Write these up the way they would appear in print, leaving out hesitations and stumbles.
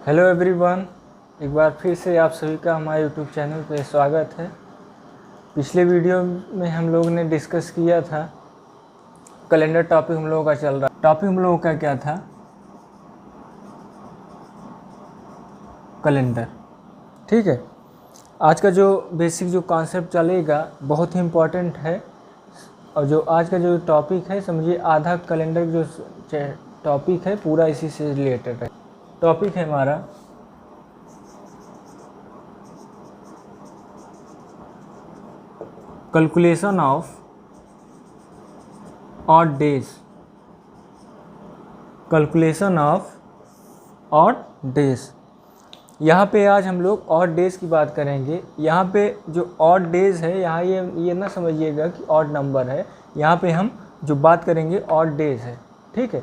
Hello everyone, एक बार फिर से आप सभी का हमारे यूट्यूब चैनल पे स्वागत है। पिछले वीडियो में हम लोग ने डिस्कस किया था कैलेंडर टॉपिक हम लोगों का चल रहा। टॉपिक हम लोगों का क्या था? कैलेंडर। ठीक है, आज का जो बेसिक जो कॉन्सेप्ट चलेगा बहुत ही इम्पोर्टेंट है और जो आज का जो टॉपिक है समझिए आधा कैलेंडर जो टॉपिक है पूरा इसी से रिलेटेड है। टॉपिक है हमारा calculation of odd days. Calculation of odd days. यहाँ पे आज हम लोग ऑड डेज की बात करेंगे। यहाँ पे जो ऑड डेज है, यहाँ ये ना समझिएगा कि ऑड नंबर है। यहाँ पे हम जो बात करेंगे ऑड डेज है। ठीक है,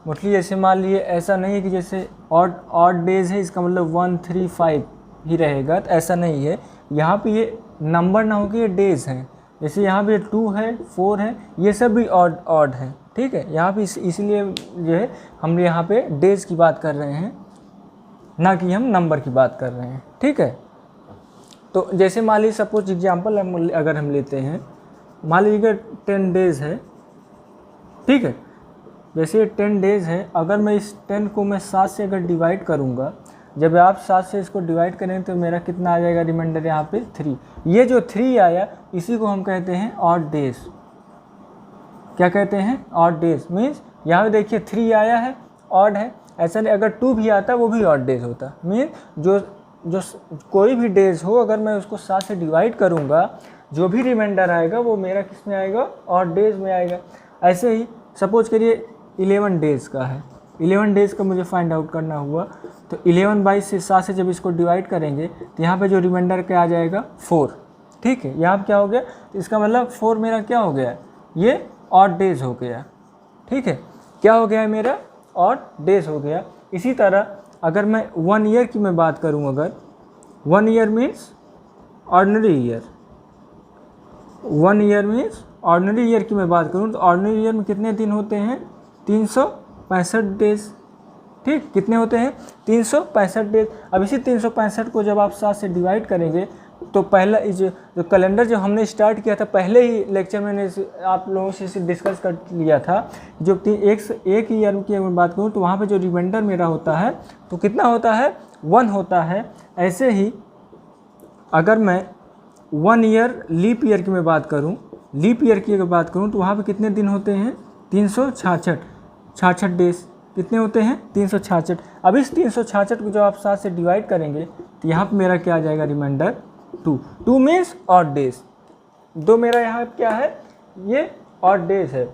मोस्टली जैसे मान लीजिए ऐसा नहीं है कि जैसे ऑड डेज है इसका मतलब 1, 3, 5 ही रहेगा, तो ऐसा नहीं है। यहाँ पे ये नंबर ना हो कि ये डेज हैं। जैसे यहाँ पे 2 है, 4 है, ये सब भी ऑड है। ठीक है, यहाँ पे इसलिए जो है हम यहाँ पे डेज की बात कर रहे हैं, ना कि हम नंबर की बात कर रहे हैं। ठीक है, तो जैसे मान लीजिए सपोज एग्जाम्पल अगर हम लेते हैं, मान लीजिए 10 डेज़ है। ठीक है, जैसे 10 डेज़ है, अगर मैं इस 10 को मैं 7 से अगर डिवाइड करूँगा, जब आप 7 से इसको डिवाइड करें तो मेरा कितना आ जाएगा रिमाइंडर यहाँ पे 3। ये जो 3 आया इसी को हम कहते हैं ऑड डेज। क्या कहते हैं? Odd days. मीन्स यहाँ पे देखिए 3 आया है, ऑड है। ऐसा नहीं, अगर 2 भी आता वो भी ऑड डेज होता। मीन्स जो कोई भी डेज हो, अगर मैं उसको 7 से डिवाइड करूँगा, जो भी रिमाइंडर आएगा वो मेरा किस में आएगा? ऑड डेज में आएगा। ऐसे ही सपोज करिए 11 डेज़ का है, 11 डेज़ का मुझे फाइंड आउट करना हुआ, तो 11 बाई से 7 से जब इसको डिवाइड करेंगे तो यहाँ पे जो रिमाइंडर क्या आ जाएगा? 4। ठीक है, यहाँ पे क्या हो गया? तो इसका मतलब 4 मेरा क्या हो गया? ये ऑड डेज हो गया। ठीक है, क्या हो गया है मेरा? ऑड डेज हो गया। इसी तरह अगर मैं 1 ईयर की मैं बात करूँ, अगर 1 year means ordinary year, 1 year means ordinary year की मैं बात करूँ तो ऑर्डिनरी ईयर में कितने दिन होते हैं? 365 डेज। ठीक, कितने होते हैं? 365 डेज। अब इसी 365 को जब आप 7 से डिवाइड करेंगे तो पहला जो कैलेंडर जो हमने स्टार्ट किया था, पहले ही लेक्चर में आप लोगों से इसे डिस्कस कर लिया था। जो एक ईयर की मैं बात करूँ तो वहाँ पे जो रिमाइंडर मेरा होता है तो कितना होता है? 1 होता है। ऐसे ही अगर मैं 1 ईयर लीप ईयर की मैं बात करूँ, लीप ईयर की अगर बात करूँ तो वहाँ पे कितने दिन होते हैं? 366 डेज। कितने होते हैं? 366। अब इस 366 को जब आप 7 से डिवाइड करेंगे तो यहाँ पे मेरा क्या आ जाएगा? Reminder 2 means odd days. 2 मेरा यहाँ क्या है? ये ऑड डेज है।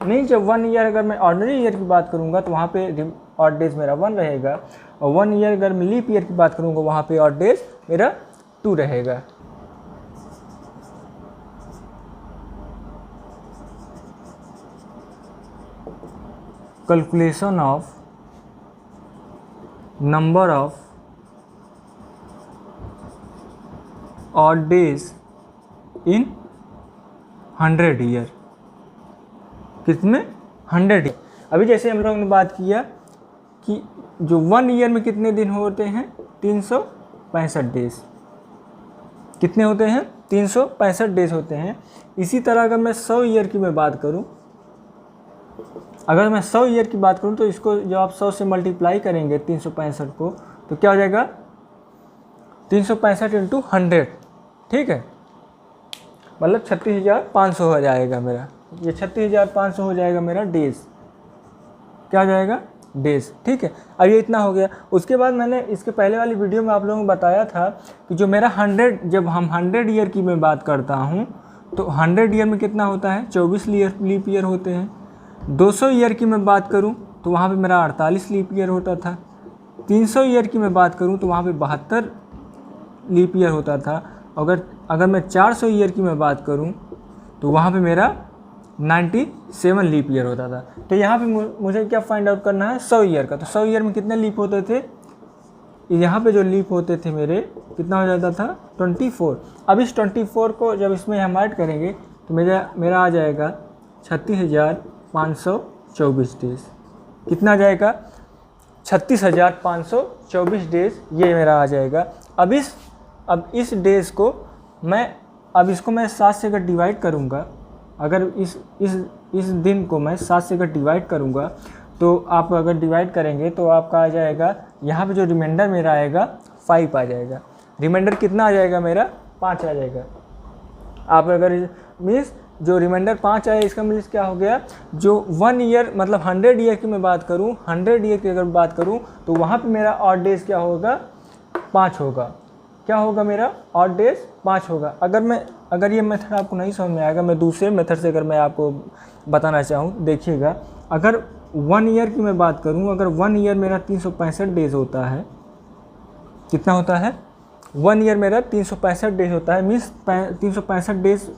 मीन्स जब 1 ईयर अगर मैं ऑर्डिनरी ईयर की बात करूँगा तो वहाँ पे ऑड डेज मेरा 1 रहेगा, और 1 ईयर अगर मैं लीप ईयर की बात करूँगा वहाँ पे ऑड डेज मेरा 2 रहेगा। Calculation of number of odd days in 100 year. कितने? 100 ईयर। अभी जैसे हम लोगों ने बात किया कि जो 1 ईयर में कितने दिन होते हैं? 365 डेज। कितने होते हैं? 365 डेज होते हैं। इसी तरह अगर मैं 100 ईयर की मैं बात करूं, अगर मैं 100 ईयर की बात करूं तो इसको जब आप 100 से मल्टीप्लाई करेंगे 365 को तो क्या हो जाएगा? 365 इंटू 100। ठीक है, मतलब 36,500 हो जाएगा मेरा। ये 36,500 हो जाएगा मेरा डेज। क्या हो जाएगा? डेज। ठीक है, अब ये इतना हो गया। उसके बाद मैंने इसके पहले वाली वीडियो में आप लोगों को बताया था कि जो मेरा 100, जब हम 100 ईयर की मैं बात करता हूँ तो 100 ईयर में कितना होता है? 24 लीप ईयर होते हैं। 200 ईयर की मैं बात करूं तो वहाँ पे मेरा 48 लीप ईयर होता था। 300 ईयर की मैं बात करूं तो वहाँ पे 72 लीप ईयर होता था। अगर मैं 400 ईयर की मैं बात करूं तो वहाँ पे मेरा 97 लीप ईयर होता था। तो यहाँ पे मुझे क्या फाइंड आउट करना है? 100 ईयर का। तो 100 ईयर में कितने लीप होते थे? यहाँ पे जो लीप होते थे मेरे, कितना हो जाता था? 24। अब इस 24 को जब इसमें हम ऐड करेंगे तो मेरा आ जाएगा 36,524 डेज। कितना आ जाएगा? 36,524 डेज ये मेरा आ जाएगा। अब इस डेज को मैं इसको मैं 7 से अगर डिवाइड करूँगा, अगर इस दिन को मैं 7 से अगर डिवाइड करूँगा तो आप अगर डिवाइड करेंगे तो आपका आ जाएगा, यहाँ पे जो रिमाइंडर मेरा आएगा 5 आ जाएगा। रिमाइंडर कितना आ जाएगा मेरा? 5 आ जाएगा। आप अगर मीन्स जो रिमाइंडर 5 आया इसका मीन्स क्या हो गया, जो 1 ईयर मतलब 100 ईयर की मैं बात करूँ, 100 ईयर की अगर बात करूँ तो वहाँ पे मेरा ऑड डेज क्या होगा? 5 होगा। क्या होगा मेरा? ऑड डेज 5 होगा। अगर ये मेथड आपको नहीं समझ में आएगा, मैं दूसरे मेथड से अगर मैं आपको बताना चाहूँ, देखिएगा, अगर 1 ईयर की मैं बात करूँ, अगर 1 ईयर मेरा 365 डेज होता है, कितना होता है? 1 ईयर मेरा 365 डेज होता है। मीन्स 365 डेज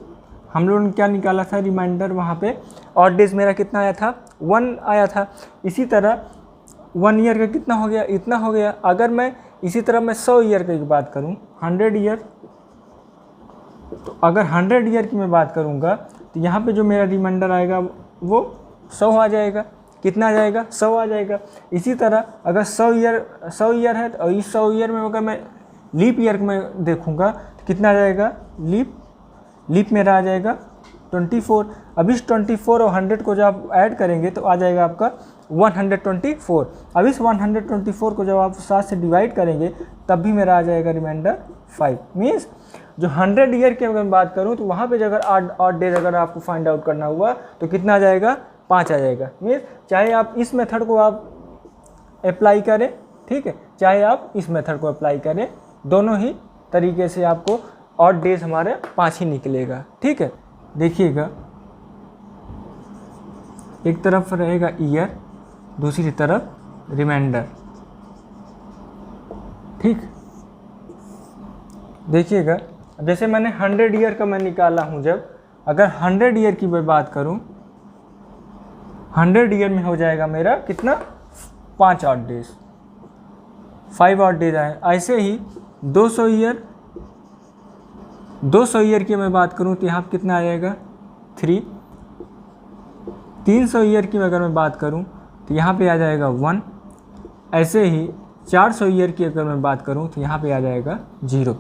हम लोगों ने क्या निकाला था रिमाइंडर, वहाँ पे ऑड डेज मेरा कितना आया था? 1 आया था। इसी तरह 1 ईयर का कितना हो गया? इतना हो गया। अगर मैं इसी तरह मैं 100 ईयर की बात करूँ, 100 ईयर, तो अगर 100 ईयर की मैं बात करूँगा तो यहाँ पे जो मेरा रिमाइंडर आएगा वो 100 आ जाएगा। कितना आ जाएगा? 100 आ जाएगा। इसी तरह अगर 100 ईयर है और इस 100 ईयर में अगर मैं लीप ईयर में देखूँगा तो कितना आ जाएगा? लीप मेरा आ जाएगा 24। अब इस 24 और 100 को जब आप ऐड करेंगे तो आ जाएगा आपका 124। अब इस 124 को जब आप 7 से डिवाइड करेंगे तब भी मेरा आ जाएगा रिमाइंडर 5। मीन्स जो 100 ईयर की अगर मैं बात करूँ तो वहाँ पे अगर ऑड डेज अगर आपको फाइंड आउट करना हुआ तो कितना आ जाएगा? 5 आ जाएगा। मीन्स चाहे आप इस मेथड को आप अप्लाई करें, ठीक है, चाहे आप इस मेथड को अप्लाई करें, दोनों ही तरीके से आपको ऑड डेज हमारे 5 ही निकलेगा। ठीक है, देखिएगा, एक तरफ रहेगा ईयर, दूसरी तरफ रिमाइंडर। ठीक, देखिएगा, जैसे मैंने 100 ईयर का मैं निकाला हूँ, जब अगर 100 ईयर की मैं बात करूँ, 100 ईयर में हो जाएगा मेरा कितना? 5 ऑड डेज, 5 ऑड डेज आए। ऐसे ही 200 ईयर की मैं बात करूं तो यहाँ पर कितना आ जाएगा? 3। 300 ईयर की अगर मैं बात करूं तो यहाँ पे आ जाएगा 1। ऐसे ही 400 ईयर की अगर मैं बात करूं तो यहाँ पे आ जाएगा 0।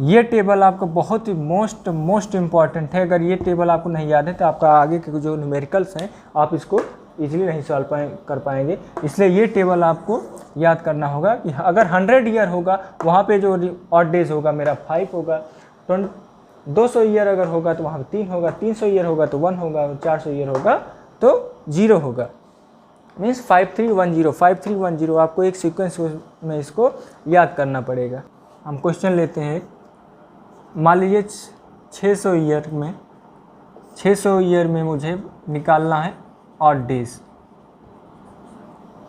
ये टेबल आपका बहुत ही मोस्ट इम्पॉर्टेंट है। अगर ये टेबल आपको नहीं याद है तो आपका आगे के जो न्यूमेरिकल्स हैं आप इसको इजीली नहीं सॉल्व कर पाएंगे। इसलिए ये टेबल आपको याद करना होगा कि अगर 100 ईयर होगा वहाँ पे जो ऑड डेज होगा मेरा 5 होगा, 200 ईयर अगर होगा तो वहाँ पे 3 होगा, 300 ईयर होगा तो 1 होगा, 400 ईयर होगा तो 0 होगा। मीन्स 5310, 5310 आपको एक सीक्वेंस में इसको याद करना पड़ेगा। हम क्वेश्चन लेते हैं, मान लीजिए 600 ईयर में मुझे निकालना है ऑड डेज।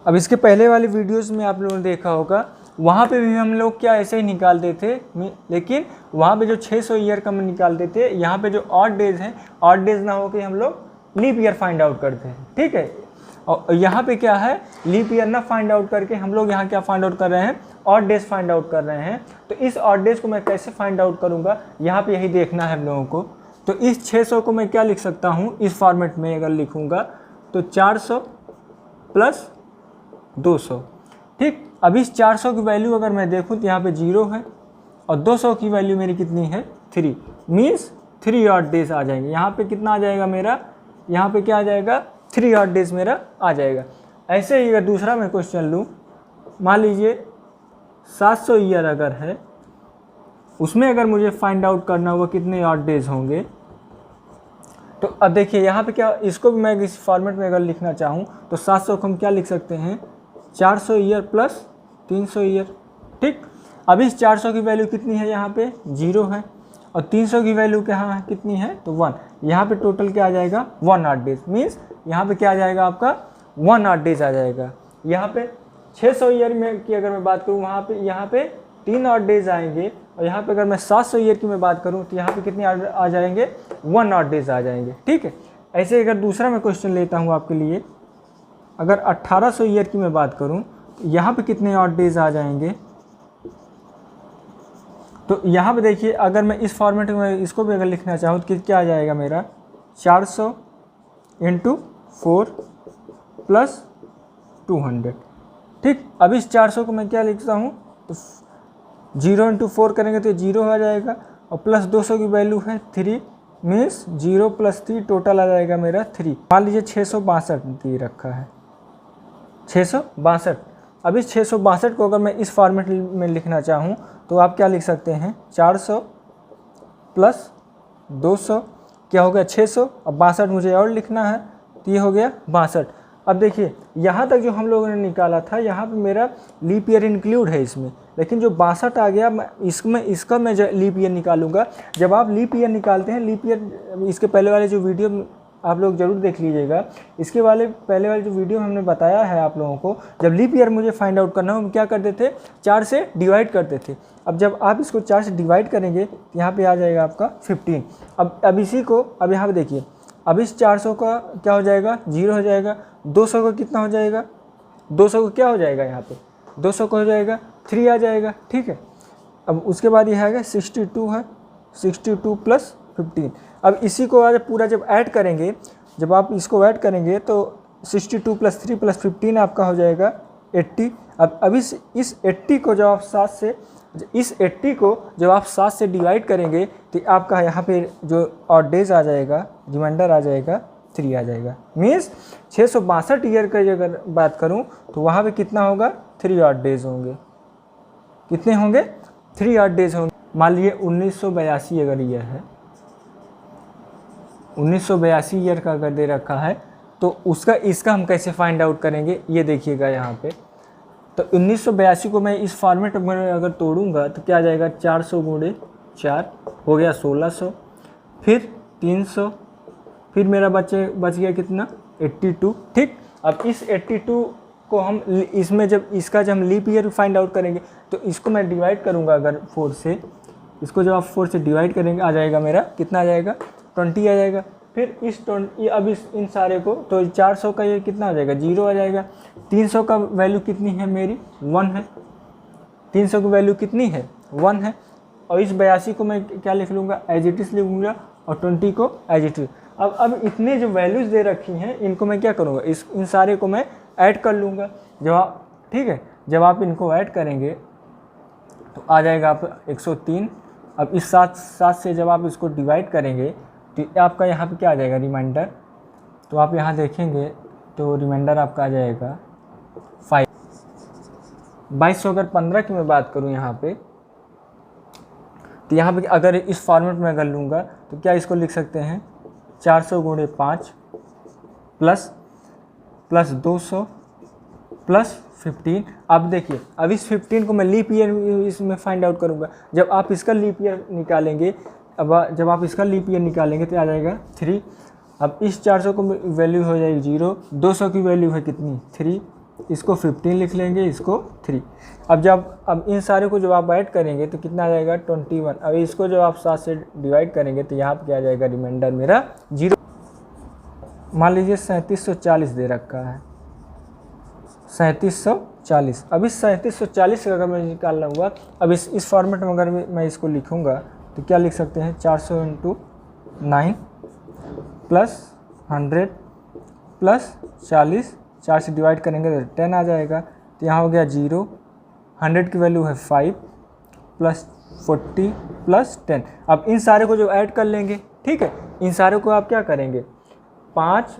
अब इसके पहले वाली वीडियोस में आप लोगों ने देखा होगा, वहाँ पे भी हम लोग क्या ऐसे ही निकालते थे, लेकिन वहाँ पे जो 600 ईयर का हम निकालते थे, यहाँ पे जो ऑड डेज हैं, ऑड डेज ना होकर हम लोग लीप ईयर फाइंड आउट करते हैं। ठीक है, और यहाँ पे क्या है, लीप ईयर ना फाइंड आउट करके हम लोग यहाँ क्या फाइंड आउट कर रहे हैं? ऑड डेज फाइंड आउट कर रहे हैं। तो इस ऑड डेज को मैं कैसे फाइंड आउट करूँगा, यहाँ पे यही देखना है हम लोगों को। तो इस 600 को मैं क्या लिख सकता हूँ इस फॉर्मेट में अगर लिखूँगा तो 400 प्लस 200। ठीक, अब इस 400 की वैल्यू अगर मैं देखूँ तो यहाँ पे 0 है और 200 की वैल्यू मेरी कितनी है? 3। मीन्स 3 ऑड डेज आ जाएंगे। यहाँ पे कितना आ जाएगा मेरा? यहाँ पे क्या आ जाएगा? 3 ऑड डेज मेरा आ जाएगा। ऐसे ही अगर दूसरा मैं क्वेश्चन लूँ, मान लीजिए 700 ईयर अगर है, उसमें अगर मुझे फाइंड आउट करना हुआ कितने ऑड डेज होंगे, तो अब देखिए यहाँ पे क्या, इसको भी मैं इस फॉर्मेट में अगर लिखना चाहूँ तो 700 को हम क्या लिख सकते हैं? 400 ईयर प्लस 300 ईयर। ठीक, अब इस 400 की वैल्यू कितनी है? यहाँ पे 0 है और 300 की वैल्यू क्या कितनी है? तो 1। यहाँ पे टोटल क्या आ जाएगा? 1 ऑड डेज। मीन्स यहाँ पे क्या आ जाएगा आपका? 1 ऑड डेज आ जाएगा। यहाँ पे 600 ईयर में की अगर मैं बात करूँ, यहाँ पे 3 ऑड डेज आएंगे और यहाँ पे अगर मैं 700 ईयर की मैं बात करूँ तो यहाँ पे कितने आ जाएंगे? 1 ऑड डेज आ जाएंगे। ठीक है, ऐसे अगर दूसरा मैं क्वेश्चन लेता हूँ आपके लिए, अगर 1800 ईयर की मैं बात करूँ तो यहाँ पे कितने ऑड डेज आ जाएंगे? तो यहाँ पे देखिए, अगर मैं इस फॉर्मेट में इसको भी अगर लिखना चाहूँ तो क्या आ जाएगा मेरा? 400 × 4 + 200। ठीक। अब इस 400 को मैं क्या लिखता हूँ, तो 0 इंटू 4 करेंगे तो 0 आ जाएगा, और प्लस 200 की वैल्यू है 3, मीन्स 0 + 3 टोटल आ जाएगा मेरा 3। मान लीजिए 662 दे रखा है, 662। अब इस 662 को अगर मैं इस फॉर्मेट में लिखना चाहूँ तो आप क्या लिख सकते हैं, 400 + 200 क्या हो गया 600, अब 62 मुझे और लिखना है तो ये हो गया 62। अब देखिए यहाँ तक जो हम लोगों ने निकाला था, यहाँ पे मेरा लीप ईयर इंक्लूड है इसमें, लेकिन जो 62 आ गया इसका मैं लीप ईयर निकालूंगा। जब आप लीप ईयर निकालते हैं, लीप ईयर इसके पहले वाले जो वीडियो आप लोग ज़रूर देख लीजिएगा, इसके पहले वाले जो वीडियो हमने बताया है आप लोगों को, जब लीप ईयर मुझे फाइंड आउट करना हो हम क्या करते थे, 4 से डिवाइड करते थे। अब जब आप इसको 4 से डिवाइड करेंगे तो यहाँ पे आ जाएगा आपका 15। अब इसी को अब यहाँ पे देखिए, अब इस 400 का क्या हो जाएगा, 0 हो जाएगा। 200 का कितना हो जाएगा, 200 का क्या हो जाएगा, यहाँ पे 200 का हो जाएगा 3 आ जाएगा, ठीक है। अब उसके बाद ये आएगा 62 है, 62 + 15। अब इसी को आज पूरा जब ऐड करेंगे, जब आप इसको ऐड करेंगे तो 62 + 3 + 15 आपका हो जाएगा 80। अब इस 80 को जब आप 7 से डिवाइड करेंगे तो आपका यहाँ पे जो ऑड डेज आ जाएगा, रिमाइंडर आ जाएगा 3 आ जाएगा। मीन्स 662 ईयर का अगर बात करूँ तो वहाँ पे कितना होगा, 3 ऑड डेज होंगे। कितने होंगे, 3 ऑड डेज होंगे। मान लीजिए 1982 अगर ईयर है, 1982 ईयर का अगर दे रखा है तो इसका हम कैसे फाइंड आउट करेंगे, ये देखिएगा यहाँ पे। तो 1982 को मैं इस फॉर्मेट में अगर तोड़ूंगा तो क्या आ जाएगा, 400 × 4 हो गया 1600, फिर 300, फिर मेरा बच गया कितना, 82, ठीक। अब इस 82 को हम इसमें जब हम लीप ईयर फाइंड आउट करेंगे तो इसको मैं डिवाइड करूँगा अगर 4 से, इसको जब आप 4 से डिवाइड करेंगे आ जाएगा मेरा कितना आ जाएगा, 20 आ जाएगा। फिर इन सारे को तो 400 का ये कितना हो जाएगा, 0 आ जाएगा। 300 का वैल्यू कितनी है मेरी, 1 है। 300 की वैल्यू कितनी है, 1 है। और इस 82 को मैं क्या लिख लूँगा, एज इट इज़ लिखूँगा, और 20 को एज इट इज़। अब इतने जो वैल्यूज़ दे रखी हैं इनको मैं क्या करूँगा, इन सारे को मैं ऐड कर लूँगा। ठीक है, जब आप इनको ऐड करेंगे तो आ जाएगा आप 103। अब इस 7 से जब आप इसको डिवाइड करेंगे तो आपका यहाँ पे क्या आ जाएगा, रिमाइंडर। तो आप यहाँ देखेंगे तो रिमाइंडर आपका आ जाएगा 5। 2200 अगर 15 की मैं बात करूँ यहाँ पे, तो यहाँ पे अगर इस फॉर्मेट में अगर लूँगा तो क्या इसको लिख सकते हैं, 400 × 5 प्लस 200 + 15। अब देखिए, अब इस 15 को मैं लीप ईयर इसमें फाइंड आउट करूँगा। जब आप इसका लीप ईयर निकालेंगे तो आ जाएगा 3। अब इस 400 को वैल्यू हो जाएगी 0, 200 की वैल्यू है कितनी, 3, इसको 15 लिख लेंगे, इसको 3। अब इन सारे को जब आप ऐड करेंगे तो कितना आ जाएगा, 21। अब इसको जब आप 7 से डिवाइड करेंगे तो यहाँ पर क्या आ जाएगा, रिमाइंडर मेरा 0। मान लीजिए 3740 दे रखा है, 3740। अब इस 3740 का अगर मैं निकालना हुआ, अब इस फॉर्मेट में अगर मैं इसको लिखूँगा तो क्या लिख सकते हैं, 400 × 9 + 100 + 40, 4 से डिवाइड करेंगे तो 10 आ जाएगा। तो यहाँ हो गया 0, 100 की वैल्यू है 5 + 40 + 10। अब इन सारे को जो ऐड कर लेंगे, ठीक है, इन सारे को आप क्या करेंगे, 5,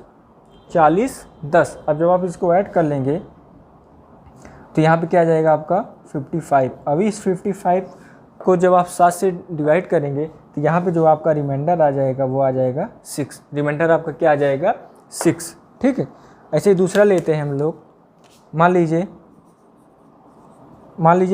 40, 10। अब जब आप इसको ऐड कर लेंगे तो यहाँ पे क्या आ जाएगा आपका 55। अभी इस 55 को जब आप 7 से डिवाइड करेंगे तो यहाँ पे जो आपका रिमाइंडर आ जाएगा वो आ जाएगा 6। रिमाइंडर आपका क्या आ जाएगा, 6, ठीक है। ऐसे ही दूसरा लेते हैं हम लोग। मान लीजिए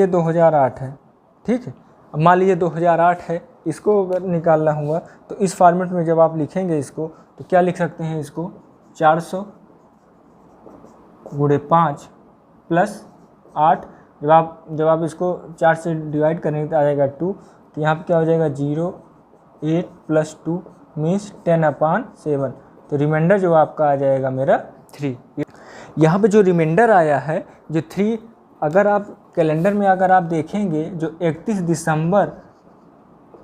2008 है, ठीक है। अब मान लीजिए 2008 है, इसको अगर निकालना हुआ तो इस फॉर्मेट में जब आप लिखेंगे इसको तो क्या लिख सकते हैं, इसको 400 × 5 + 8। जब आप इसको 4 से डिवाइड करेंगे तो आ जाएगा 2। तो यहाँ पे क्या हो जाएगा, 0, 8 + 2 मीन्स 10/7। तो रिमाइंडर जो आपका आ जाएगा मेरा 3। यहाँ पे जो रिमाइंडर आया है जो 3, अगर आप कैलेंडर में अगर आप देखेंगे जो 31 दिसंबर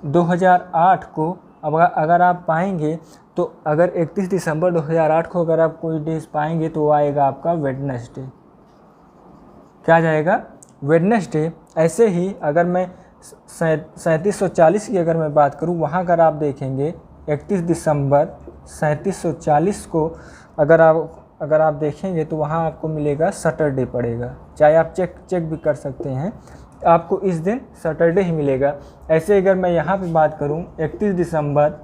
2008 को अगर आप पाएंगे तो अगर 31 दिसंबर 2008 को अगर आप कोई डेज पाएंगे तो वो आएगा आपका वेडनेसडे। क्या आ जाएगा, वेडनेसडे। ऐसे ही अगर मैं 3740 की अगर मैं बात करूं, वहां अगर आप देखेंगे 31 दिसंबर 3740 को अगर आप देखेंगे तो वहाँ आपको मिलेगा सैटरडे पड़ेगा। चाहे आप चेक भी कर सकते हैं, आपको इस दिन सैटरडे ही मिलेगा। ऐसे अगर मैं यहाँ पे बात करूँ 31 दिसंबर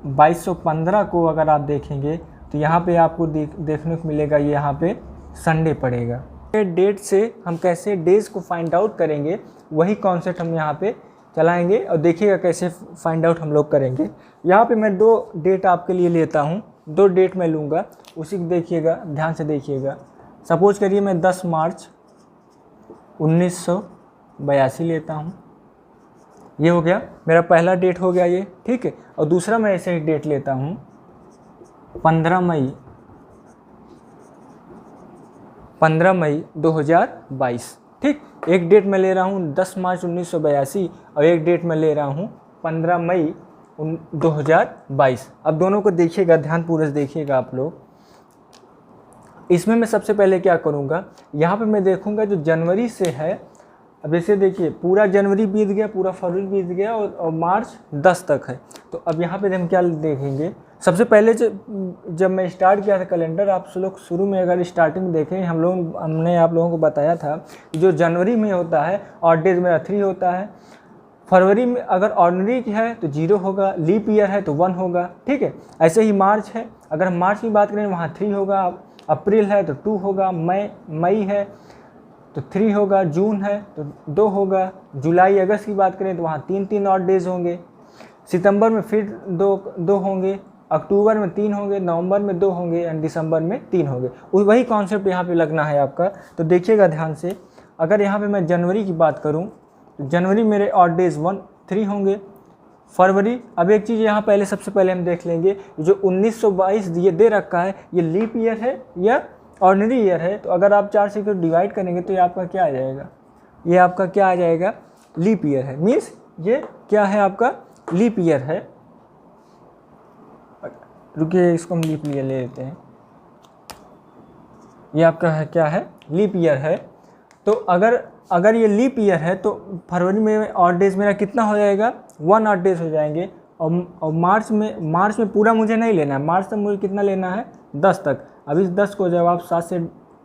2215 को अगर आप देखेंगे तो यहाँ पे आपको देखने को मिलेगा ये यहाँ पे संडे पड़ेगा। डेट से हम कैसे डेज़ को फाइंड आउट करेंगे, वही कॉन्सेप्ट हम यहाँ पे चलाएंगे और देखिएगा कैसे फाइंड आउट हम लोग करेंगे। यहाँ पे मैं 2 डेट आपके लिए लेता हूँ, 2 डेट मैं लूँगा, उसी को देखिएगा, ध्यान से देखिएगा। सपोज करिए मैं 10 मार्च 1982 लेता हूँ, ये हो गया मेरा पहला डेट हो गया ये, ठीक है। और दूसरा मैं ऐसे ही डेट लेता हूँ 15 मई 2022, ठीक। एक डेट मैं ले रहा हूँ 10 मार्च 1982 और एक डेट मैं ले रहा हूँ 15 मई 2022। अब दोनों को देखिएगा, ध्यानपूर्वक देखिएगा आप लोग। इसमें मैं सबसे पहले क्या करूँगा, यहाँ पे मैं देखूँगा जो जनवरी से है। अब ऐसे देखिए पूरा जनवरी बीत गया, पूरा फरवरी बीत गया और मार्च 10 तक है। तो अब यहाँ पे हम क्या देखेंगे, सबसे पहले जब मैं स्टार्ट किया था कैलेंडर, आप लोग शुरू में अगर स्टार्टिंग देखें, हमने आप लोगों को बताया था कि जो जनवरी में होता है ऑड डेज मेरा 3 होता है। फरवरी में अगर ऑर्डिनरी है तो 0 होगा, लीप ईयर है तो 1 होगा, ठीक है। ऐसे ही मार्च है, अगर हम मार्च की बात करें वहाँ 3 होगा, अप्रैल है तो 2 होगा, मई है तो 3 होगा, जून है तो 2 होगा, जुलाई अगस्त की बात करें तो वहाँ 3 ऑड डेज होंगे, सितंबर में फिर 2 होंगे, अक्टूबर में 3 होंगे, नवंबर में 2 होंगे एंड दिसंबर में 3 होंगे। वही कॉन्सेप्ट यहाँ पे लगना है आपका। तो देखिएगा ध्यान से, अगर यहाँ पे मैं जनवरी की बात करूँ तो जनवरी मेरे ऑड डेज 3 होंगे। फरवरी, अब एक चीज़ यहाँ पहले सबसे पहले हम देख लेंगे, जो 1922 दे रखा है, ये लीप ईयर है या ऑर्डिनरी ईयर है। तो अगर आप 4 से डिवाइड करेंगे तो ये आपका क्या आ जाएगा, ये आपका क्या आ जाएगा, लीप ईयर है। मीन्स ये क्या है, आपका लीप ईयर है। रुकिए, इसको हम लीप ईयर ले लेते हैं। ये आपका है क्या है, लीप ईयर है। तो अगर ये लीप ईयर है तो फरवरी में ऑड डेज मेरा कितना हो जाएगा, 1 ऑड डेज हो जाएंगे। और मार्च में पूरा मुझे नहीं लेना है, मार्च तक मुझे कितना लेना है, 10 तक। अब इस 10 को जब आप 7 से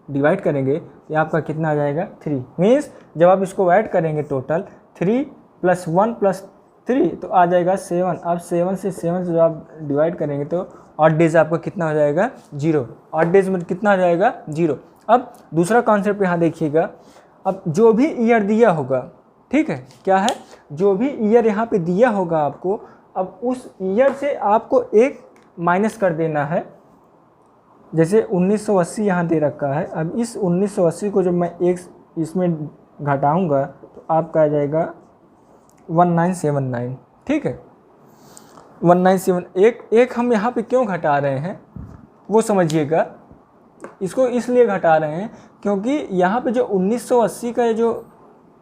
डिवाइड करेंगे तो आपका कितना आ जाएगा, 3। मीन्स जब आप इसको ऐड करेंगे टोटल 3 + 1 + 3 तो आ जाएगा 7। अब 7 से जब आप डिवाइड करेंगे तो ऑड डेज आपका कितना हो जाएगा, 0। ऑड डेज में कितना आ जाएगा, 0। अब दूसरा कॉन्सेप्ट यहाँ देखिएगा, अब जो भी ईयर दिया होगा, ठीक है, क्या है, जो भी ईयर यहाँ पे दिया होगा आपको, अब उस ईयर से आपको एक माइनस कर देना है। जैसे 1980 यहाँ दे रखा है, अब इस 1980 को जब मैं एक इसमें घटाऊंगा तो आपका आ जाएगा 1979, ठीक है। 1971 एक हम यहाँ पे क्यों घटा रहे हैं वो समझिएगा। इसको इसलिए घटा रहे हैं क्योंकि यहाँ पे जो 1980 का जो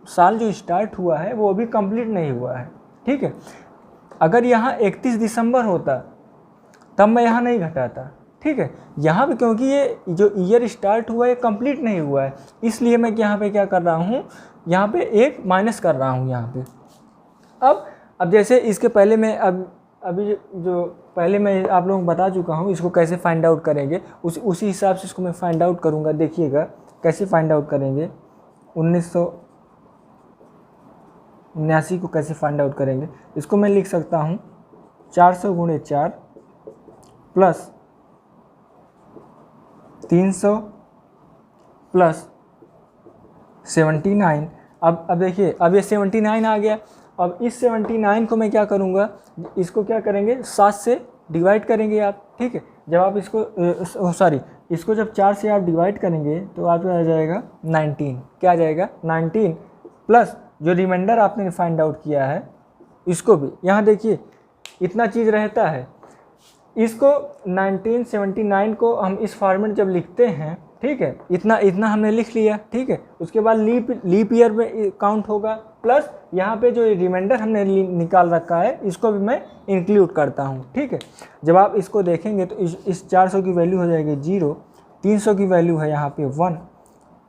साल जो स्टार्ट हुआ है वो अभी कंप्लीट नहीं हुआ है, ठीक है। अगर यहाँ 31 दिसंबर होता तब मैं यहाँ नहीं घटाता, ठीक है। यहाँ पे क्योंकि ये जो ईयर स्टार्ट हुआ है कंप्लीट नहीं हुआ है, इसलिए मैं यहाँ पे क्या कर रहा हूँ, यहाँ पे एक माइनस कर रहा हूँ यहाँ पे। अब जैसे इसके पहले मैं अभी जो पहले मैं आप लोगों को बता चुका हूँ, इसको कैसे फाइंड आउट करेंगे उसी हिसाब से इसको मैं फाइंड आउट करूँगा। देखिएगा कैसे फाइंड आउट करेंगे, 1979 को कैसे फाइंड आउट करेंगे। इसको मैं लिख सकता हूँ 400 × 4 + 300 + 79। अब देखिए, अब ये 79 आ गया। अब इस 79 को मैं क्या करूँगा, इसको क्या करेंगे, 7 से डिवाइड करेंगे आप, ठीक है। जब आप इसको जब 4 से आप डिवाइड करेंगे तो आपका आ जाएगा 19। क्या आ जाएगा, 19 प्लस जो रिमाइंडर आपने फाइंड आउट किया है इसको भी। यहाँ देखिए इतना चीज़ रहता है, इसको 1979 को हम इस फॉर्मेट जब लिखते हैं, ठीक है, इतना हमने लिख लिया, ठीक है। उसके बाद लीप ईयर में काउंट होगा, प्लस यहाँ पे जो रिमाइंडर हमने निकाल रखा है इसको भी मैं इंक्लूड करता हूँ, ठीक है। जब आप इसको देखेंगे तो इस 400 की वैल्यू हो जाएगी 0, 300 की वैल्यू है यहाँ पे 1,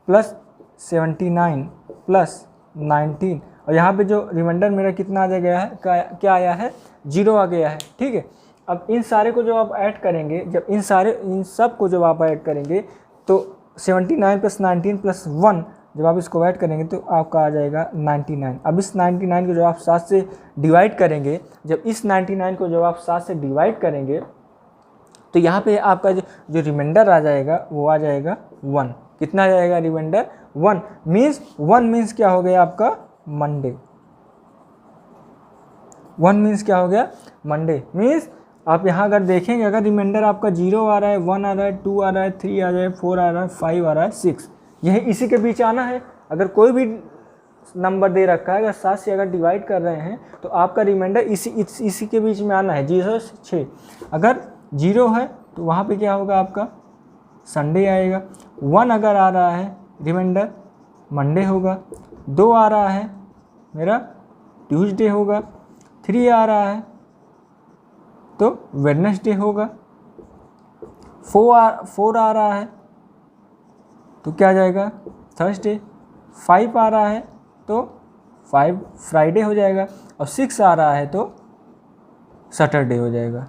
प्लस 79 प्लस 19 और यहाँ पे जो रिमाइंडर मेरा कितना आ गया है, क्या आया है, 0 आ गया है। ठीक है, अब इन सारे को जो आप ऐड करेंगे, जब इन सब को जब आप ऐड करेंगे तो 79 प्लस 19 प्लस 1 जब आप इसको ऐड करेंगे तो आपका आ जाएगा 99। अब इस 99 को जब आप 7 से डिवाइड करेंगे, जब इस 99 को जब आप 7 से डिवाइड करेंगे तो यहाँ पे आपका जो रिमाइंडर आ जाएगा वो आ जाएगा 1। कितना आ जाएगा रिमाइंडर, 1 मीन्स क्या हो गया आपका मंडे। 1 मीन्स क्या हो गया, मंडे। मीन्स आप यहाँ अगर देखेंगे, अगर रिमाइंडर आपका 0 आ रहा है, 1 आ रहा है, 2 आ रहा है, 3 आ रहा है, 4 आ रहा है, 5 आ रहा है, 6, यही इसी के बीच आना है। अगर कोई भी नंबर दे रखा है, अगर 7 से अगर डिवाइड कर रहे हैं तो आपका रिमाइंडर इसी के बीच में आना है, 0 से 6। अगर 0 है तो वहाँ पे क्या होगा आपका संडे आएगा। 1 अगर आ रहा है रिमाइंडर, मंडे होगा। 2 आ रहा है मेरा, ट्यूसडे होगा। 3 आ रहा है तो वेडनेसडे होगा। 4 आ रहा है तो क्या जाएगा, थर्सडे। 5 आ रहा है तो 5 फ्राइडे हो जाएगा और 6 आ रहा है तो सैटरडे हो जाएगा।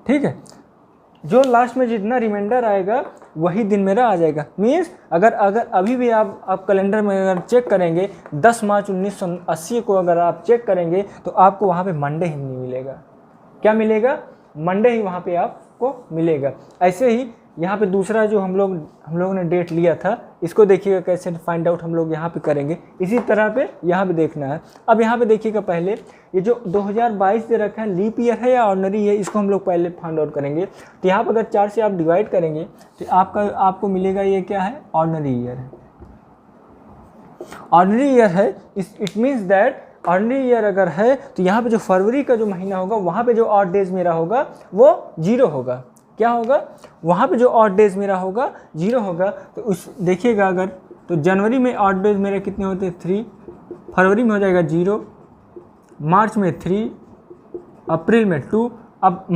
ठीक है, जो लास्ट में जितना रिमाइंडर आएगा वही दिन मेरा आ जाएगा। मीन्स अगर अभी भी आप कैलेंडर में अगर चेक करेंगे 10 मार्च 1980 को अगर आप चेक करेंगे तो आपको वहाँ पे मंडे ही नहीं मिलेगा। क्या मिलेगा, मंडे ही वहाँ पे आपको मिलेगा। ऐसे ही यहाँ पे दूसरा जो हम लोग ने डेट लिया था, इसको देखिएगा कैसे फाइंड आउट हम लोग यहाँ पे करेंगे। इसी तरह पे यहाँ पे देखना है। अब यहाँ पे देखिएगा, पहले ये जो 2022 दे रखा है लीप ईयर है या ऑर्डिनरी है, इसको हम लोग पहले फाइंड आउट करेंगे। तो यहाँ पर अगर 4 से आप डिवाइड करेंगे तो आपको मिलेगा ये क्या है, ऑर्डिनरी ईयर है। ऑर्डिनरी ईयर है, it means that ordinary year अगर है तो यहाँ पे जो फरवरी का जो महीना होगा वहाँ पे जो ऑड डेज मेरा होगा वो 0 होगा। क्या होगा, वहाँ पे जो ऑड डेज मेरा होगा 0 होगा। तो उस देखिएगा अगर, तो जनवरी में ऑड डेज मेरे कितने होते हैं, 3। फरवरी में हो जाएगा 0, मार्च में 3, अप्रैल में 2। अब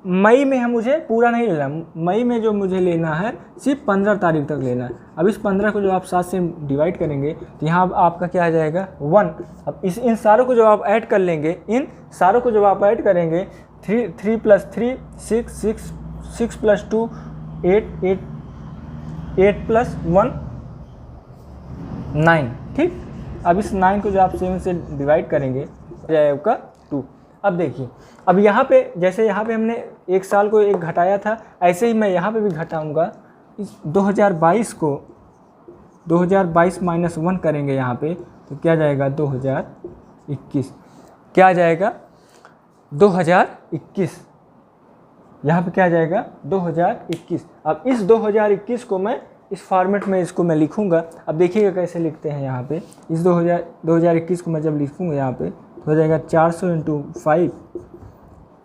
मई में मुझे पूरा नहीं लेना, मई में जो मुझे लेना है सिर्फ 15 तारीख तक लेना है। अब इस 15 को जो आप 7 से डिवाइड करेंगे तो यहाँ आपका क्या आ जाएगा, 1। अब इन सारों को जो आप ऐड कर लेंगे, इन सारों को जब आप ऐड करेंगे, 3 प्लस 3 6 6 प्लस 2 8 8 प्लस 1 9। ठीक, अब इस 9 को जो आप 7 से डिवाइड करेंगे तो जाएगा आपका 2। अब देखिए, अब यहाँ पे जैसे यहाँ पे हमने एक साल को एक घटाया था, ऐसे ही मैं यहाँ पे भी घटाऊँगा। इस 2022 को 2022 माइनस 1 करेंगे यहाँ पे तो क्या जाएगा, 2021। क्या आ जाएगा, 2021। यहाँ पे क्या आ जाएगा, 2021। अब इस 2021 को मैं इस फॉर्मेट में इसको मैं लिखूँगा। अब देखिएगा कैसे लिखते हैं। यहाँ पे इस 2021 को मैं जब लिखूँगा यहाँ पे तो हो जाएगा 400 × 5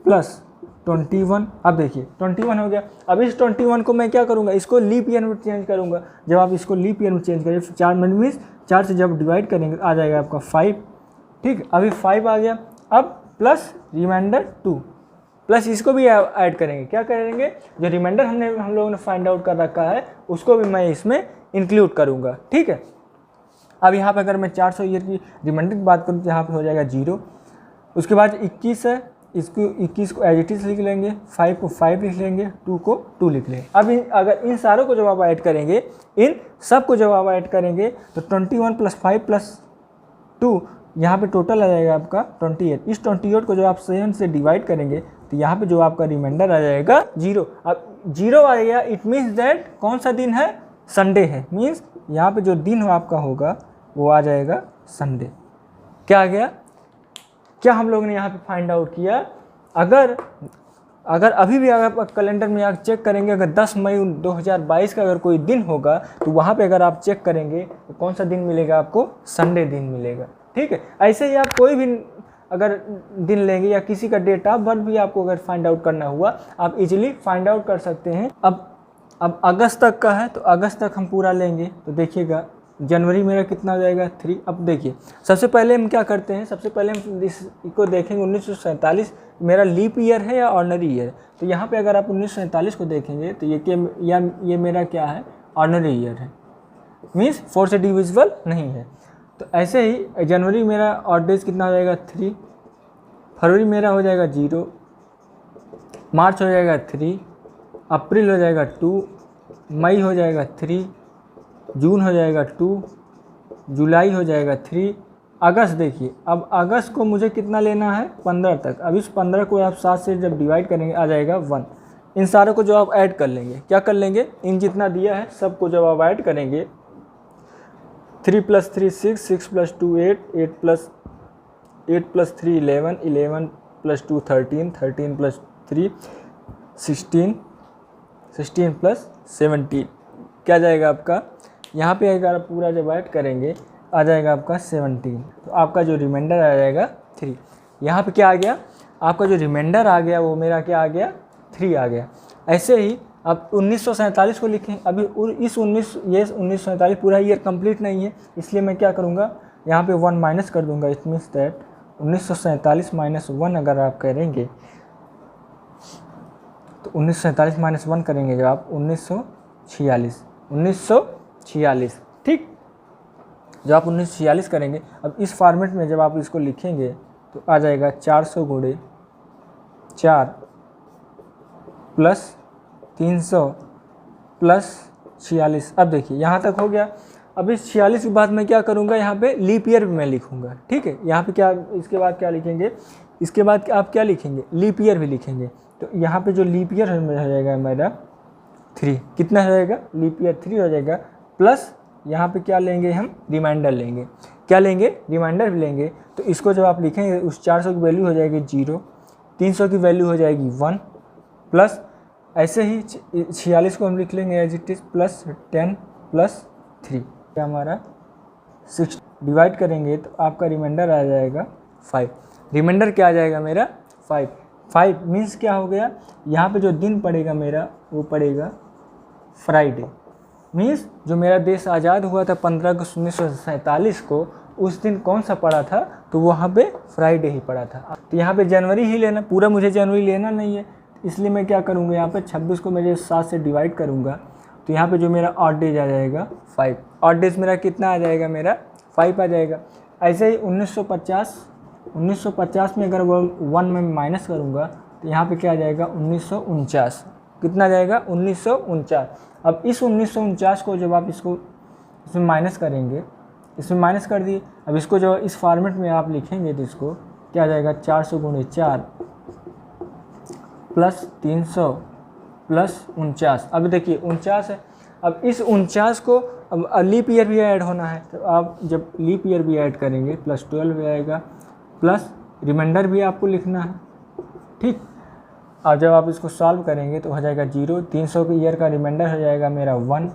प्लस 21। अब देखिए 21 हो गया। अब इस 21 को मैं क्या करूँगा, इसको लीप ईयर में चेंज करूँगा। जब आप इसको लीप ईयर में चेंज करें, 4 मीन्स 4 से जब डिवाइड करेंगे आ जाएगा आपका 5। ठीक, अभी 5 आ गया। अब प्लस रिमाइंडर 2 प्लस इसको भी ऐड करेंगे। क्या करेंगे, जो रिमाइंडर हम लोगों ने फाइंड आउट कर रखा है उसको भी मैं इसमें इंक्लूड करूँगा। ठीक है, अब यहाँ पे अगर मैं 400 ईयर की रिमाइंडर की बात करूँ तो यहाँ पे हो जाएगा 0। उसके बाद 21 है, इसको 21 को एज इट इज लिख लेंगे, 5 को 5 लिख लेंगे, 2 को 2 लिख लेंगे। अब अगर इन सारों को जब आप ऐड करेंगे, इन सब को जब आप ऐड करेंगे तो 21 प्लस 5 प्लस 2 यहाँ पे टोटल आ जाएगा आपका 28। इस 28 को जब आप 7 से डिवाइड करेंगे तो यहाँ पे जो आपका रिमाइंडर आ जाएगा 0। अब 0 आ गया, इट मीन्स दैट कौन सा दिन है, संडे है। मीन्स यहाँ पे जो दिन आपका होगा वो आ जाएगा संडे। क्या आ गया, क्या हम लोग ने यहाँ पे फाइंड आउट किया। अगर अभी भी अगर कैलेंडर में आप चेक करेंगे, अगर 10 मई 2022 का अगर कोई दिन होगा तो वहाँ पे अगर आप चेक करेंगे तो कौन सा दिन मिलेगा आपको, संडे दिन मिलेगा। ठीक है, ऐसे ही आप कोई भी अगर दिन लेंगे या किसी का डेट ऑफ बर्थ भी आपको अगर फाइंड आउट करना हुआ आप इजीली फाइंड आउट कर सकते हैं। अब अगस्त तक का है तो अगस्त तक हम पूरा लेंगे तो देखिएगा जनवरी मेरा कितना हो जाएगा, 3। अब देखिए सबसे पहले हम क्या करते हैं, सबसे पहले हम इसको देखेंगे 1947 मेरा लीप ईयर है या ऑर्डिनरी ईयर। तो यहाँ पे अगर आप 1947 को देखेंगे तो ये मेरा क्या है, ऑर्डिनरी ईयर है। मीन्स 4 से डिविजिबल नहीं है। तो ऐसे ही जनवरी मेरा ऑड डेज कितना हो जाएगा 3, फरवरी मेरा हो जाएगा 0, मार्च हो जाएगा 3, अप्रैल हो जाएगा 2, मई हो जाएगा 3, जून हो जाएगा 2, जुलाई हो जाएगा 3, अगस्त देखिए, अब अगस्त को मुझे कितना लेना है 15 तक। अब इस 15 को आप 7 से जब डिवाइड करेंगे आ जाएगा 1। इन सारों को जो आप ऐड कर लेंगे, क्या कर लेंगे, इन जितना दिया है सबको जब आप ऐड करेंगे 3 + 3 6, 6 + 2 8, 8 + 3 11, 11 + 2 13, 13 + 3 16, 16 + 17 क्या जाएगा आपका, यहाँ पे अगर आप पूरा जब ऐड करेंगे आ जाएगा आपका 17। तो आपका जो रिमाइंडर आ जाएगा 3। यहाँ पे क्या आ गया, आपका जो रिमाइंडर आ गया वो मेरा क्या आ गया 3 आ गया। ऐसे ही अब 1947 को लिखें। अभी इस 1947 पूरा ईयर कंप्लीट नहीं है, इसलिए मैं क्या करूँगा यहाँ पे 1 माइनस कर दूँगा। इट मीन्स दैट 1947 - 1 अगर आप करेंगे तो 1947 - 1 करेंगे जब आप 1946 ठीक। जब आप 1946 करेंगे, अब इस फॉर्मेट में जब आप इसको लिखेंगे तो आ जाएगा 400 × 4 + 300 + 46। अब देखिए यहाँ तक हो गया। अब इस 46 के बाद मैं क्या करूँगा, यहाँ पे लीप ईयर भी मैं लिखूँगा, ठीक है। यहाँ पे क्या, इसके बाद क्या लिखेंगे, इसके बाद आप क्या लिखेंगे, लीप ईयर भी लिखेंगे। तो यहाँ पे जो लीप ईयर हो जाएगा मेरा 3, कितना हो जाएगा, लीप ईयर 3 हो जाएगा, प्लस यहाँ पे क्या लेंगे हम, रिमाइंडर लेंगे। क्या लेंगे, रिमाइंडर भी लेंगे। तो इसको जब आप लिखेंगे उस 400 की वैल्यू हो जाएगी 0, 300 की वैल्यू हो जाएगी 1, प्लस ऐसे ही 46 को हम लिख लेंगे एज इट इज़, +10 + 3 क्या हमारा 6 डिवाइड करेंगे तो आपका रिमाइंडर आ जाएगा 5। रिमाइंडर क्या आ जाएगा मेरा 5 मीन्स क्या हो गया, यहाँ पे जो दिन पड़ेगा मेरा वो पड़ेगा फ्राइडे। मीन्स जो मेरा देश आज़ाद हुआ था 15 अगस्त 1947 को, उस दिन कौन सा पड़ा था, तो वहाँ पे फ्राइडे ही पड़ा था। तो यहाँ पे जनवरी ही लेना, पूरा मुझे जनवरी लेना नहीं है, इसलिए मैं क्या करूँगा, यहाँ पे 26 को मैं 7 से डिवाइड करूँगा तो यहाँ पे जो मेरा ऑड डेज आ जाएगा 5। ऑड डेज मेरा कितना आ जाएगा, मेरा 5 आ जाएगा। ऐसे ही 1950 में अगर वो 1 में माइनस करूँगा तो यहाँ पे क्या आ जाएगा 1949। कितना जाएगा 1949। अब इस 1949 को जब आप इसको इसमें माइनस करेंगे, इसमें माइनस कर दिए। अब इसको जो इस फॉर्मेट में आप लिखेंगे तो इसको क्या आ जाएगा 400 × 4 + 300 + 49। अब देखिए 49 है। अब इस 49 को अब लीप ईयर भी ऐड होना है, तो आप जब लीप ईयर भी ऐड करेंगे +12 भी आएगा, प्लस रिमाइंडर भी आपको लिखना है, ठीक। अब जब आप इसको सॉल्व करेंगे तो हो जाएगा 0, 300 के ईयर का रिमाइंडर हो जाएगा मेरा 1,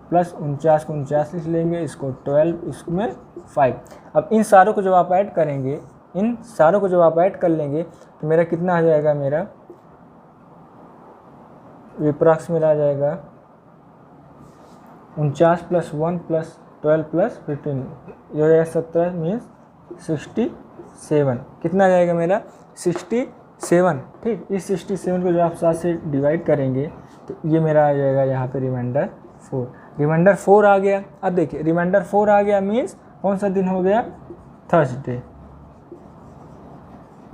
प्लस 49 को 49 लिख लेंगे, इसको 12, इसमें 5। अब इन सारों को जब आप ऐड करेंगे, इन सारों को जब आप ऐड कर लेंगे तो मेरा कितना आ जाएगा, मेरा अप्रॉक्स मेरा आ जाएगा 49 + 1 + 12 + 15, ये हो जाएगा 17 मीन्स 67। कितना आ जाएगा मेरा 67, ठीक। इस 67 को जो आप 7 से डिवाइड करेंगे तो ये मेरा आ जाएगा यहाँ पे रिमाइंडर 4। रिमाइंडर 4 आ गया। अब देखिए रिमाइंडर 4 आ गया मीन्स कौन सा दिन हो गया, थर्सडे।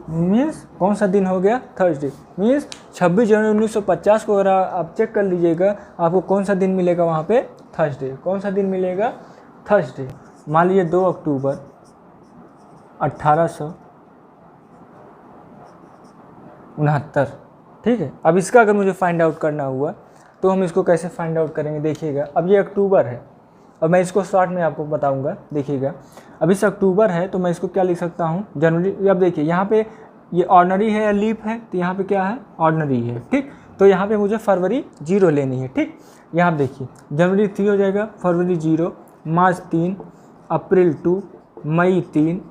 मीन्स कौन सा दिन हो गया, थर्सडे। मीन्स 26 जनवरी 1950 को अगर आप चेक कर लीजिएगा आपको कौन सा दिन मिलेगा वहाँ पे, थर्सडे। कौन सा दिन मिलेगा, थर्सडे। मान लीजिए 2 अक्टूबर 1869, ठीक है। अब इसका अगर मुझे फाइंड आउट करना हुआ तो हम इसको कैसे फाइंड आउट करेंगे, देखिएगा। अब ये अक्टूबर है और मैं इसको शॉर्ट में आपको बताऊंगा, देखिएगा। अब इस अक्टूबर है तो मैं इसको क्या लिख सकता हूँ, जनवरी। अब देखिए यहाँ पे ये ऑर्डनरी है या लीप है, तो यहाँ पे क्या है, ऑर्डनरी है, ठीक। तो यहाँ पे मुझे फरवरी 0 लेनी है, ठीक। यहाँ देखिए जनवरी 3 हो जाएगा, फरवरी 0, मार्च 3, अप्रैल 2, मई 3,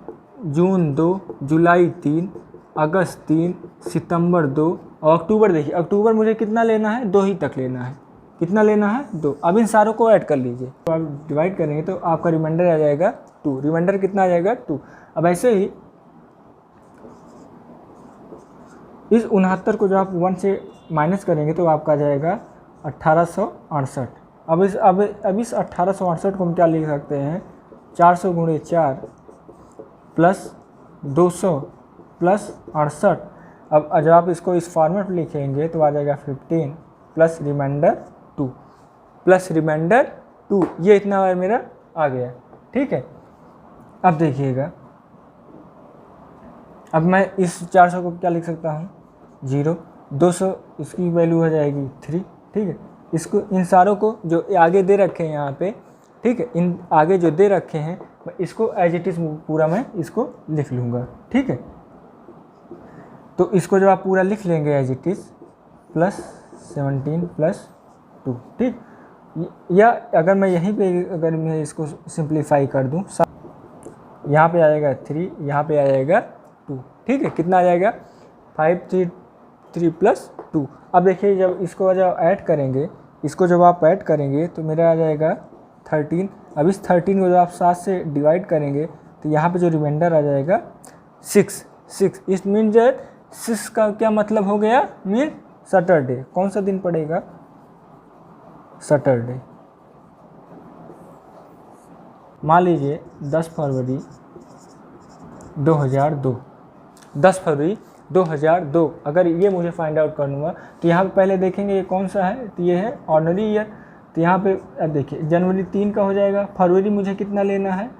जून 2, जुलाई 3, अगस्त 3, सितंबर 2 और अक्टूबर। देखिए अक्टूबर मुझे कितना लेना है, 2 ही तक लेना है। कितना लेना है, 2। अब इन सारों को ऐड कर लीजिए, तो आप डिवाइड करेंगे तो आपका रिमाइंडर आ जाएगा 2। रिमाइंडर कितना आ जाएगा, 2। अब ऐसे ही इस 69 को जो आप 1 से माइनस करेंगे तो आपका आ जाएगा 1868। अब इस 1868 को हम क्या लिख सकते हैं, 400 गुणे 4 प्लस 200 प्लस 68। अब जब आप इसको इस फॉर्मेट में लिखेंगे तो आ जाएगा 15 प्लस रिमाइंडर 2 प्लस रिमाइंडर 2, ये इतना बार मेरा आ गया। ठीक है, अब देखिएगा, अब मैं इस 400 को क्या लिख सकता हूँ, 0, 200 इसकी वैल्यू हो जाएगी 3। ठीक है, इसको इन सारों को जो आगे दे रखे हैं यहाँ पे, ठीक है, इन आगे जो दे रखे हैं मैं इसको एज इट इज़ पूरा मैं इसको लिख लूँगा। ठीक है, तो इसको जब आप पूरा लिख लेंगे as it is plus 17 plus 2। ठीक, या अगर मैं यहीं पे अगर मैं इसको सिंप्लीफाई कर दूँ, यहाँ पे आ जाएगा 3, यहाँ पे आ जाएगा 2। ठीक है, कितना आ जाएगा 5 3 प्लस 2। अब देखिए जब इसको जब ऐड करेंगे, इसको जब आप ऐड करेंगे तो मेरा आ जाएगा 13। अब इस 13 को जब आप 7 से डिवाइड करेंगे तो यहाँ पे जो रिमाइंडर आ जाएगा 6। इस मीन जो 6 का क्या मतलब हो गया, मीन सैटरडे। कौन सा दिन पड़ेगा, सैटरडे। मान लीजिए 10 फरवरी 2002, 10 फरवरी 2002 अगर ये मुझे फाइंड आउट करना तो यहाँ पे पहले देखेंगे ये कौन सा है, तो ये है ऑर्डिनरी ईयर। तो यहाँ पे अब देखिए जनवरी 3 का हो जाएगा, फरवरी मुझे कितना लेना है,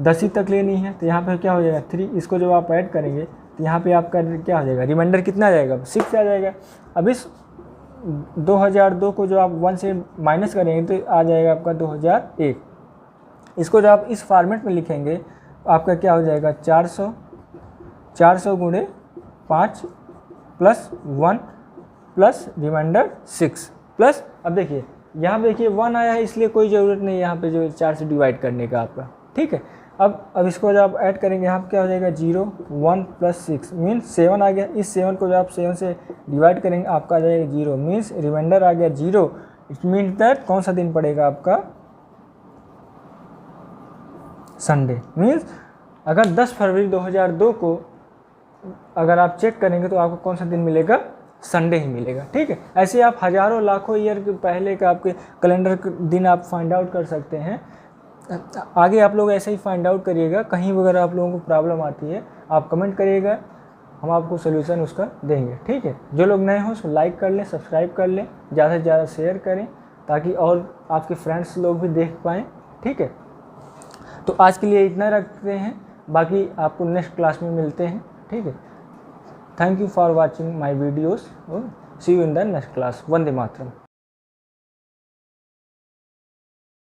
10 ही तक लेनी है, तो यहाँ पे क्या हो जाएगा 3। इसको जब आप ऐड करेंगे तो यहाँ पे आपका क्या हो जाएगा, रिमाइंडर कितना आ जाएगा, 6 आ जाएगा। अब इस 2002 को जो आप 1 से माइनस करेंगे तो आ जाएगा आपका 2001। इसको जब आप इस फॉर्मेट में लिखेंगे आपका क्या हो जाएगा, 400 गुणे 5 प्लस 1 प्लस रिमाइंडर 6 प्लस। अब देखिए यहाँ पे देखिए 1 आया है, इसलिए कोई ज़रूरत नहीं है यहाँ पे जो 4 से डिवाइड करने का आपका। ठीक है, अब इसको जब आप ऐड करेंगे यहाँ पे क्या हो जाएगा, 0 1 प्लस 6 मीन्स 7 आ गया। इस 7 को जब आप 7 से डिवाइड करेंगे आपका आ जाएगा 0 मीन्स रिमाइंडर आ गया 0। इट मीन्स दैट कौन सा दिन पड़ेगा आपका, संडे। मीन्स अगर 10 फरवरी 2002 को अगर आप चेक करेंगे तो आपको कौन सा दिन मिलेगा, संडे ही मिलेगा। ठीक है, ऐसे आप हज़ारों लाखों ईयर के पहले का आपके कैलेंडर दिन आप फाइंड आउट कर सकते हैं। आगे आप लोग ऐसे ही फाइंड आउट करिएगा। कहीं वगैरह आप लोगों को प्रॉब्लम आती है आप कमेंट करिएगा, हम आपको सोल्यूशन उसका देंगे। ठीक है, जो लोग नए हों उसको लाइक कर लें, सब्सक्राइब कर लें, ज़्यादा से ज़्यादा शेयर करें ताकि और आपके फ्रेंड्स लोग भी देख पाएँ। ठीक है, तो आज के लिए इतना रखते हैं, बाकी आपको नेक्स्ट क्लास में मिलते हैं। ठीक है, thank you for watching my videos, see you in the next class. Vande Mataram.